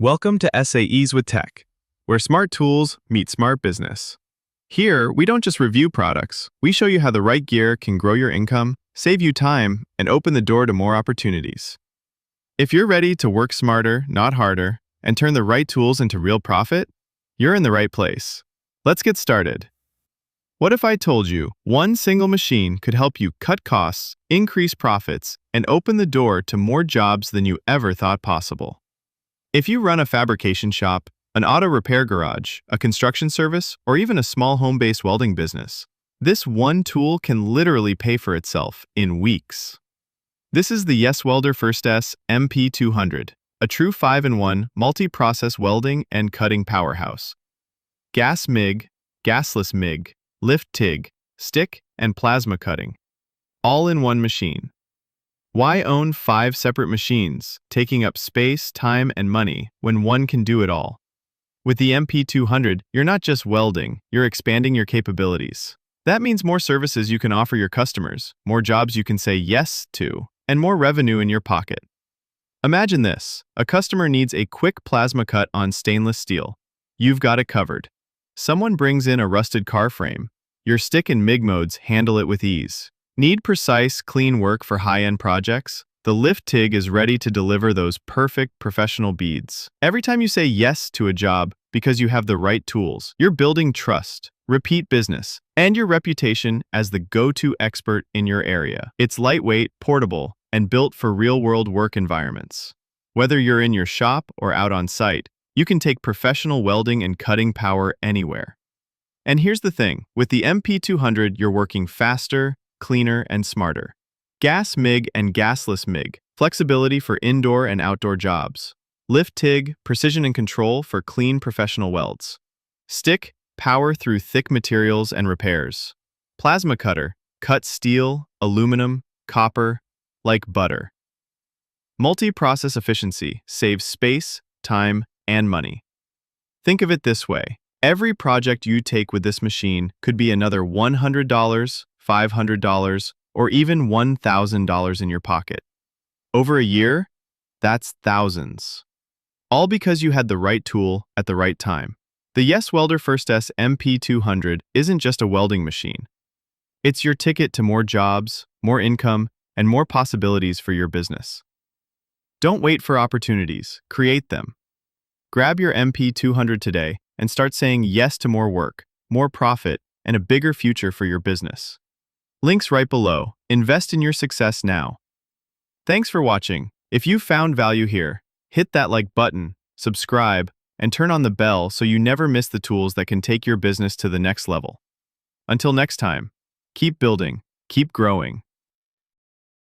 Welcome to SAEs with Tech, where smart tools meet smart business. Here, we don't just review products, we show you how the right gear can grow your income, save you time, and open the door to more opportunities. If you're ready to work smarter, not harder, and turn the right tools into real profit, you're in the right place. Let's get started. What if I told you one single machine could help you cut costs, increase profits, and open the door to more jobs than you ever thought possible? If you run a fabrication shop, an auto repair garage, a construction service, or even a small home-based welding business, this one tool can literally pay for itself in weeks. This is the YESWELDER FIRSTESS MP200, a true 5-in-1 multi-process welding and cutting powerhouse. Gas MIG, Gasless MIG, lift TIG, stick, and plasma cutting, all in one machine. Why own 5 separate machines, taking up space, time, and money, when one can do it all? With the MP200, you're not just welding, you're expanding your capabilities. That means more services you can offer your customers, more jobs you can say yes to, and more revenue in your pocket. Imagine this: a customer needs a quick plasma cut on stainless steel. You've got it covered. Someone brings in a rusted car frame. Your stick and MIG modes handle it with ease. Need precise, clean work for high-end projects? The lift TIG is ready to deliver those perfect professional beads. Every time you say yes to a job because you have the right tools, you're building trust, repeat business, and your reputation as the go-to expert in your area. It's lightweight, portable, and built for real-world work environments. Whether you're in your shop or out on site, you can take professional welding and cutting power anywhere. And here's the thing, with the MP200, you're working faster, cleaner, and smarter. Gas MIG and Gasless MIG, flexibility for indoor and outdoor jobs. Lift TIG, precision and control for clean professional welds. Stick, power through thick materials and repairs. Plasma cutter, cut steel, aluminum, copper, like butter. Multi-process efficiency saves space, time, and money. Think of it this way: every project you take with this machine could be another $100, $500, or even $1,000 in your pocket. Over a year, that's thousands. All because you had the right tool at the right time. The YESWELDER FIRSTESS MP200 isn't just a welding machine. It's your ticket to more jobs, more income, and more possibilities for your business. Don't wait for opportunities, create them. Grab your MP200 today and start saying yes to more work, more profit, and a bigger future for your business. Links right below. Invest in your success now. Thanks for watching. If you found value here, hit that like button, subscribe, and turn on the bell so you never miss the tools that can take your business to the next level. Until next time, keep building, keep growing,